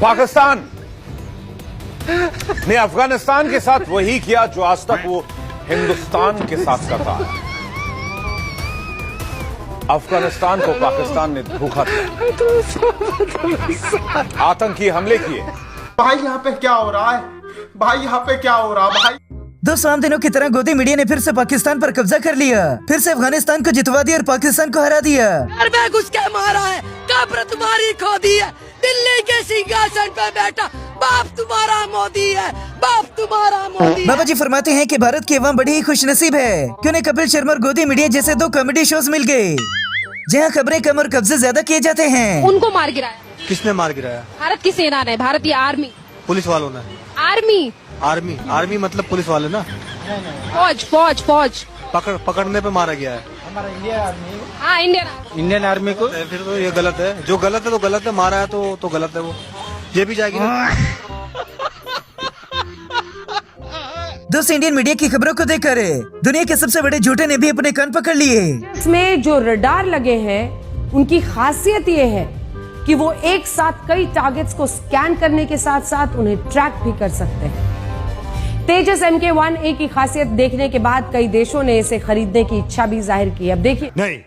पाकिस्तान ने अफगानिस्तान के साथ वही किया जो आज तक वो हिंदुस्तान के साथ करता है। अफगानिस्तान को पाकिस्तान ने धोखा दिया, आतंकी हमले किए। भाई यहाँ पे क्या हो रहा है? भाई यहाँ पे क्या हो रहा है भाई? दोस्तों, आम दिनों की तरह गोदी मीडिया ने फिर से पाकिस्तान पर कब्जा कर लिया, फिर से अफगानिस्तान को जितवा दिया और पाकिस्तान को हरा दिया। में घुस के मारा है, कब्र तुम्हारी खोदी है, दिल्ली के सिंहासन पे बैठा बाप तुम्हारा मोदी है, बाप तुम्हारा मोदी है। बाबा जी फरमाते हैं कि भारत की अवाम बड़ी ही खुशनसीब है कि उन्हें कपिल शर्मा और गोदी मीडिया जैसे 2 कॉमेडी शोज मिल गए, जहाँ खबरें कम और कब्जे ज्यादा किए जाते हैं। उनको मार गिराया। किसने मार गिराया? भारत की सेना ने, भारतीय आर्मी। पुलिस वालों ने? आर्मी मतलब पुलिस वाले ना? फौज पकड़ने पे मारा गया है। हाँ, इंडियन आर्मी को। फिर तो ये गलत है, जो गलत है तो गलत है, मारा है तो गलत है, वो ये भी जाएगी ना। दोस्तों, इंडियन मीडिया की खबरों को देखकर दुनिया के सबसे बड़े झूठे ने भी अपने कान पकड़ लिए। इसमें जो रडार लगे हैं उनकी खासियत ये है कि वो एक साथ कई टारगेट्स को स्कैन करने के साथ साथ उन्हें ट्रैक भी कर सकते हैं। तेजस MK1A की खासियत देखने के बाद कई देशों ने इसे खरीदने की इच्छा भी जाहिर की। अब देखिए। नहीं।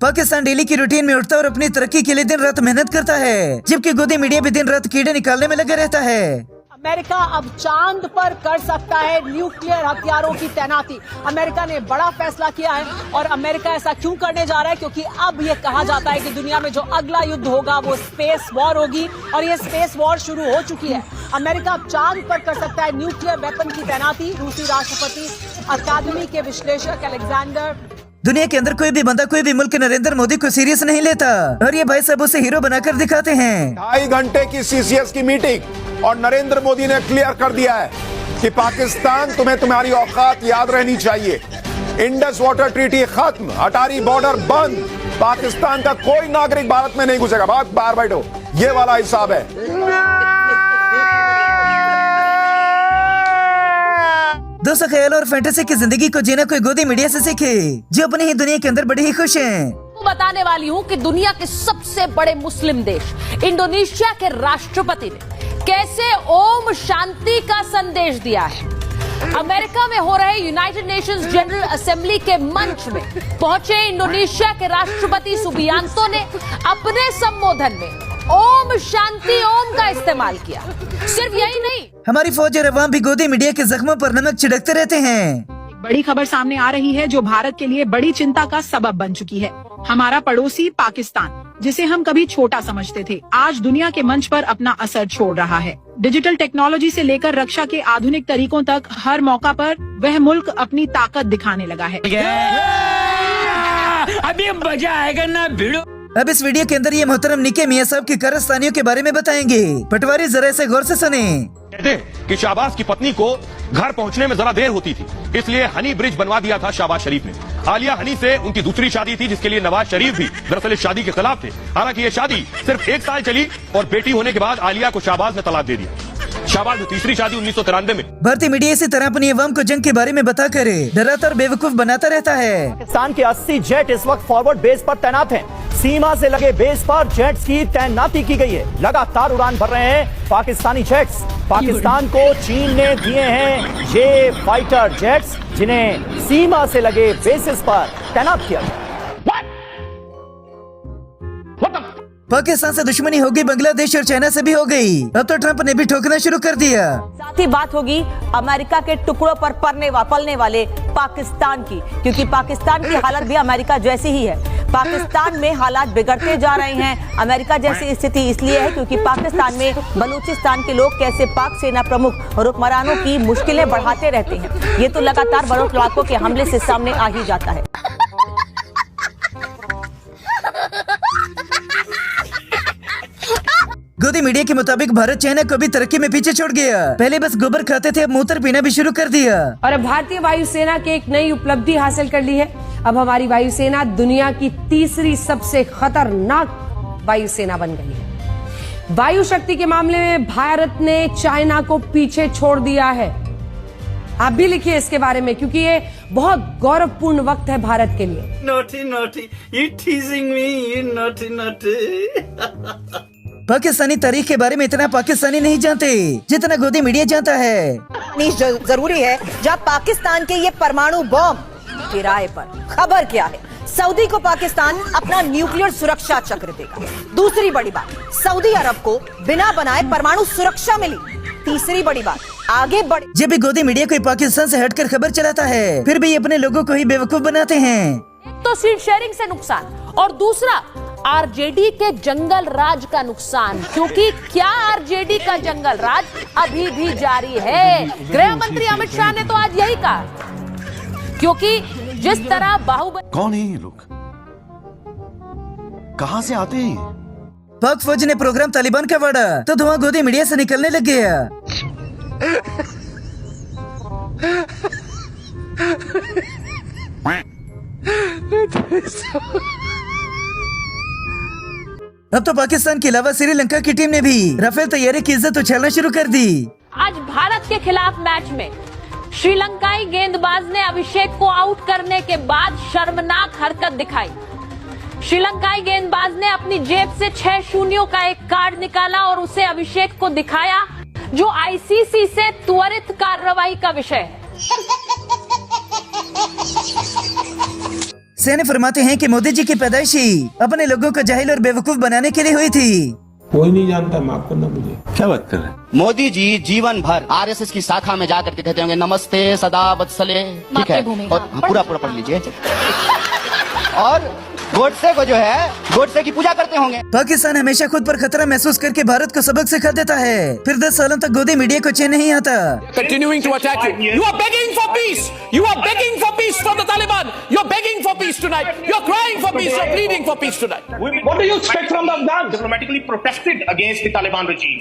पाकिस्तान डेली की रूटीन में उठता और अपनी तरक्की के लिए दिन रात मेहनत करता है, जबकि गोदी मीडिया भी दिन रात कीड़े निकालने में लगा रहता है। अमेरिका अब चांद पर कर सकता है न्यूक्लियर हथियारों की तैनाती। अमेरिका ने बड़ा फैसला किया है और अमेरिका ऐसा क्यों करने जा रहा है? क्योंकि अब ये कहा जाता है कि दुनिया में जो अगला युद्ध होगा वो स्पेस वॉर होगी और ये स्पेस वॉर शुरू हो चुकी है। अमेरिका अब चांद पर कर सकता है न्यूक्लियर वेपन की तैनाती। रूसी राष्ट्रपति अकादमी के विश्लेषक अलेक्जेंडर। दुनिया के अंदर कोई भी बंदा, कोई भी मुल्क नरेंद्र मोदी को सीरियस नहीं लेता और ये भाई साहब उसे हीरो बनाकर दिखाते हैं। 2.5 घंटे की CCS की मीटिंग और नरेंद्र मोदी ने क्लियर कर दिया है कि पाकिस्तान तुम्हारी औकात याद रहनी चाहिए। इंडस वाटर ट्रीटी खत्म, अटारी बॉर्डर बंद, पाकिस्तान का कोई नागरिक भारत में नहीं घुसेगा। बाहर बैठो, ये वाला हिसाब है। दोस्तों, ख्याल और फैंटेसी की जिंदगी को जीना कोई गोदी मीडिया से सीखे, जो अपनी ही दुनिया के अंदर बड़े ही खुश हैं। बताने वाली हूँ कि दुनिया के सबसे बड़े मुस्लिम देश इंडोनेशिया के राष्ट्रपति ने कैसे ओम शांति का संदेश दिया है। अमेरिका में हो रहे यूनाइटेड नेशंस जनरल असेंबली के मंच में पहुंचे इंडोनेशिया के राष्ट्रपति सुबियांतो ने अपने संबोधन में ओम शांति ओम का इस्तेमाल किया। सिर्फ यही नहीं, हमारी फौज और अवाम भी गोदी मीडिया के जख्मों पर नमक छिड़कते रहते हैं। बड़ी खबर सामने आ रही है जो भारत के लिए बड़ी चिंता का सबब बन चुकी है। हमारा पड़ोसी पाकिस्तान, जिसे हम कभी छोटा समझते थे, आज दुनिया के मंच पर अपना असर छोड़ रहा है। डिजिटल टेक्नोलॉजी से लेकर रक्षा के आधुनिक तरीकों तक हर मौका पर वह मुल्क अपनी ताकत दिखाने लगा है। अभी मजा आएगा ना भिड़ो। अब इस वीडियो के अंदर ये मोहतरम निके मियां साहब की कारस्तानियों के बारे में बताएंगे। पटवारी जरा से गौर से सुने। कहते कि शाहबाज की पत्नी को घर पहुंचने में जरा देर होती थी, इसलिए हनी ब्रिज बनवा दिया था शाहबाज शरीफ ने। आलिया हनी से उनकी दूसरी शादी थी, जिसके लिए नवाज शरीफ भी दरअसल इस शादी के खिलाफ थे। हालांकि ये शादी सिर्फ 1 साल चली और बेटी होने के बाद आलिया को शाहबाज ने तलाक दे दिया। शाहबाज की तीसरी शादी 1993 में। भारतीय मीडिया इसी तरह अपनी अवाम को जंग के बारे में बताकर डराता और बेवकूफ बनाता रहता है। पाकिस्तान के 80 जेट इस वक्त फॉरवर्ड बेस पर तैनात हैं। सीमा से लगे बेस पर जेट्स की तैनाती की गई है। लगातार उड़ान भर रहे हैं पाकिस्तानी जेट्स। पाकिस्तान को चीन ने दिए हैं ये फाइटर जेट्स, जिन्हें सीमा से लगे बेसिस पर तैनात किया गया। पाकिस्तान से दुश्मनी होगी, बांग्लादेश और चाइना से भी हो गई। अब तो ट्रंप ने भी ठोकना शुरू कर दिया। साथ ही बात होगी अमेरिका के टुकड़ों पर पलने वाले पाकिस्तान की, क्योंकि पाकिस्तान की हालत भी अमेरिका जैसी ही है। पाकिस्तान में हालात बिगड़ते जा रहे हैं। अमेरिका जैसी स्थिति इसलिए है क्योंकि पाकिस्तान में बलूचिस्तान के लोग कैसे पाक सेना प्रमुख और हुक्मरानों की मुश्किलें बढ़ाते रहते हैं। ये तो लगातार बड़ों इलाकों के हमले से सामने आ ही जाता है। गोदी मीडिया के मुताबिक भारत चाइना को भी तरक्की में पीछे छोड़ गया। पहले बस गोबर खाते थे, अब मूत्र पीना भी शुरू कर दिया। और अब भारतीय वायुसेना की एक नई उपलब्धि हासिल कर ली है। अब हमारी वायुसेना दुनिया की तीसरी सबसे खतरनाक वायुसेना बन गई है। वायु शक्ति के मामले में भारत ने चाइना को पीछे छोड़ दिया है। आप भी लिखिए इसके बारे में, क्योंकि ये बहुत गौरवपूर्ण वक्त है भारत के लिए। Naughty, naughty. You teasing me, you naughty, naughty. Pakistani तारीख के बारे में इतना पाकिस्तानी नहीं जानते जितना गोदी मीडिया जानता है। जरूरी है जब पाकिस्तान के ये परमाणु बम किराए पर, खबर क्या है, सऊदी को पाकिस्तान अपना न्यूक्लियर सुरक्षा चक्र देगा। दूसरी बड़ी बात, सऊदी अरब को बिना बनाए परमाणु सुरक्षा मिली। तीसरी बड़ी बात, आगे बढ़ जब भी गोदी मीडिया कोई पाकिस्तान से हटकर खबर चलाता है, फिर भी अपने लोगों को ही बेवकूफ बनाते हैं। एक तो सीट शेयरिंग से नुकसान और दूसरा आरजेडी के जंगल राज का नुकसान, क्योंकि क्या आरजेडी का जंगल राज अभी भी जारी है। गृह मंत्री अमित शाह ने तो आज यही कहा, क्योंकि जिस तरह बाहुबली। कौन है ये लोग, कहां से आते हैं? पाक फौज ने प्रोग्राम तालिबान का वाड़ा तो धुआं गोदी मीडिया से निकलने लग गया। अब तो पाकिस्तान के अलावा श्रीलंका की टीम ने भी राफेल तैयारी की इज्जत उछालना शुरू कर दी। आज भारत के खिलाफ मैच में श्रीलंकाई गेंदबाज ने अभिषेक को आउट करने के बाद शर्मनाक हरकत दिखाई। श्रीलंकाई गेंदबाज ने अपनी जेब से 6 शून्यों का एक कार्ड निकाला और उसे अभिषेक को दिखाया, जो आईसीसी से त्वरित कार्रवाई का विषय है। सेना फरमाते हैं कि मोदी जी की पैदाइशी अपने लोगों को जाहिल और बेवकूफ बनाने के लिए हुई थी। कोई नहीं जानता, माफ करना मुझे। क्या बात कर रहे हैं? मोदी जी जीवन भर आरएसएस की शाखा में जाकर के कहते होंगे नमस्ते सदा वत्सले, ठीक है, और पूरा पढ़ लीजिए। और गोडसे को जो है, गोडसे की पूजा करते होंगे। पाकिस्तान हमेशा खुद पर खतरा महसूस करके भारत को सबक सिखा देता है, फिर 10 सालों तक गोदी मीडिया को चैन नहीं आता। Continuing to attack you. You are begging for peace. You are begging for peace from the Taliban. You are begging for peace tonight. You are crying for peace. You are pleading for peace tonight. What do you expect from the Afghans? Diplomatically protested against the Taliban regime.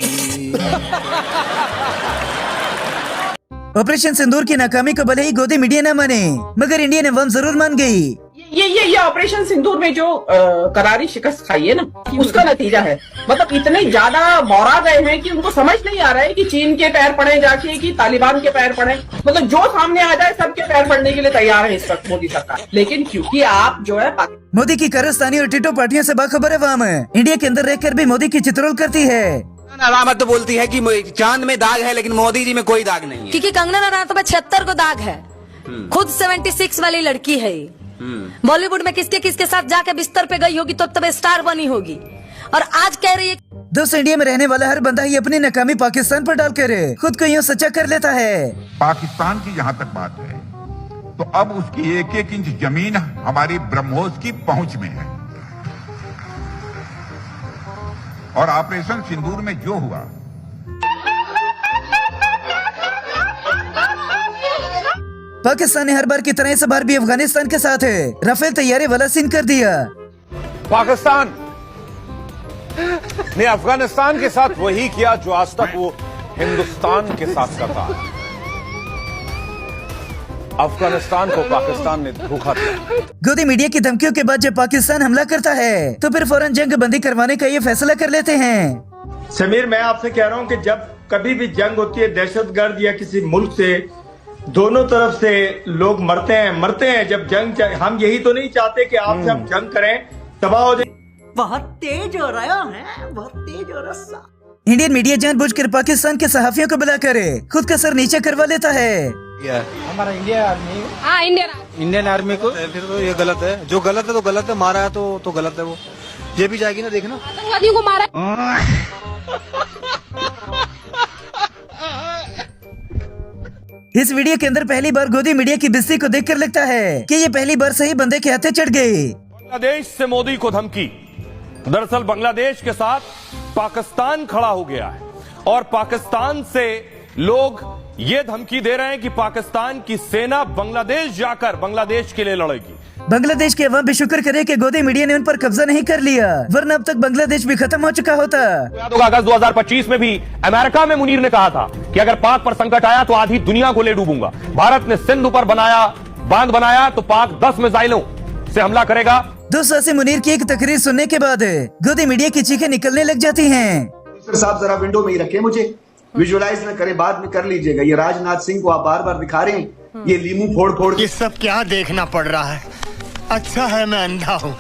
Operation Sindoor की नाकामी को भले ही गोदी media न माने, मगर Indian अवाम जरूर मान गई। ये ऑपरेशन सिंदूर में जो करारी शिकस्त खाई है ना, उसका नतीजा है। मतलब इतने ज्यादा बौरा गए हैं कि उनको समझ नहीं आ रहा है कि चीन के पैर पड़े जाके कि तालिबान के पैर पड़े। मतलब जो सामने आ जाए सबके पैर पड़ने के लिए तैयार है इस वक्त मोदी सरकार। लेकिन क्योंकि आप जो है मोदी की कारस्तानी और टिटो पार्टियों से बाखबर अवाम इंडिया के अंदर रहकर भी मोदी की चित्रोल करती है। अलामत तो बोलती है कि चांद में दाग है, लेकिन मोदी जी में कोई दाग नहीं है। क्योंकि कंगना रनौत में 76 को दाग है, खुद 76 वाली लड़की है। बॉलीवुड में किसके किसके साथ जाके बिस्तर पे गई होगी तो तब स्टार बनी होगी, और आज कह रही है। दोस्त, इंडिया में रहने वाला हर बंदा ही अपनी नाकामी पाकिस्तान पर डालकर खुद को यूँ सच्चा कर लेता है। पाकिस्तान की जहाँ तक बात है तो अब उसकी 1-1 इंच जमीन हमारी ब्रह्मोस की पहुंच में है, और ऑपरेशन सिंदूर में जो हुआ, पाकिस्तान ने हर बार की तरह इस बार भी अफगानिस्तान के साथ राफेल तैयारी वाला सीन कर दिया। पाकिस्तान ने अफगानिस्तान के साथ वही किया जो आज तक वो हिंदुस्तान के साथ करता है। अफगानिस्तान को पाकिस्तान ने धोखा दिया। गोदी मीडिया की धमकियों के बाद जब पाकिस्तान हमला करता है तो फिर फौरन जंग बंदी करवाने का ये फैसला कर लेते हैं। समीर, मैं आपसे कह रहा हूं कि जब कभी भी जंग होती है दहशतगर्द या किसी मुल्क से, दोनों तरफ से लोग मरते हैं। जब जंग, हम यही तो नहीं चाहते कि आपसे हम जंग करें, तबाह हो जाए। बहुत तेज हो रहा है, बहुत तेज हो रहा। इंडियन मीडिया जानबूझकर पाकिस्तान के सहाफियों को बुलाकर खुद का सर नीचे करवा लेता है। हमारा इंडियन आर्मी, हाँ इंडियन आर्मी को फिर तो ये गलत है। जो गलत है तो गलत है, मारा है तो गलत है। वो ये भी जाएगी ना, देखना आतंकवादियों को मारा। इस वीडियो के अंदर पहली बार गोदी मीडिया की बिस्ती को देखकर लगता है कि ये पहली बार सही बंदे के हाथे चढ़ गए। बांग्लादेश से मोदी को धमकी। दरअसल बांग्लादेश के साथ पाकिस्तान खड़ा हो गया है, और पाकिस्तान से लोग ये धमकी दे रहे हैं कि पाकिस्तान की सेना बांग्लादेश जाकर बांग्लादेश के लिए लड़ेगी। बांग्लादेश के अवाम भी शुक्र करे कि गोदी मीडिया ने उन पर कब्जा नहीं कर लिया, वरना अब तक बांग्लादेश भी खत्म हो चुका होता। अगस्त 2025 में भी अमेरिका में मुनीर ने कहा था कि अगर पाक पर संकट आया तो आधी दुनिया को ले डूबूंगा। भारत ने सिंधु पर बांध बनाया तो पाक 10 मिसाइलों से हमला करेगा। 200 से मुनीर की एक तकरीर सुनने के बाद गोदी मीडिया की चीखें निकलने लग जाती हैं। साहब जरा विंडो में ही रखें, मुझे विजुअलाइज न करें, बाद में कर लीजिएगा। ये राजनाथ सिंह को आप बार बार दिखा रहे हैं, ये लीमू फोड़ फोड़ ये सब क्या देखना पड़ रहा है। अच्छा है मैं अंधा हूँ।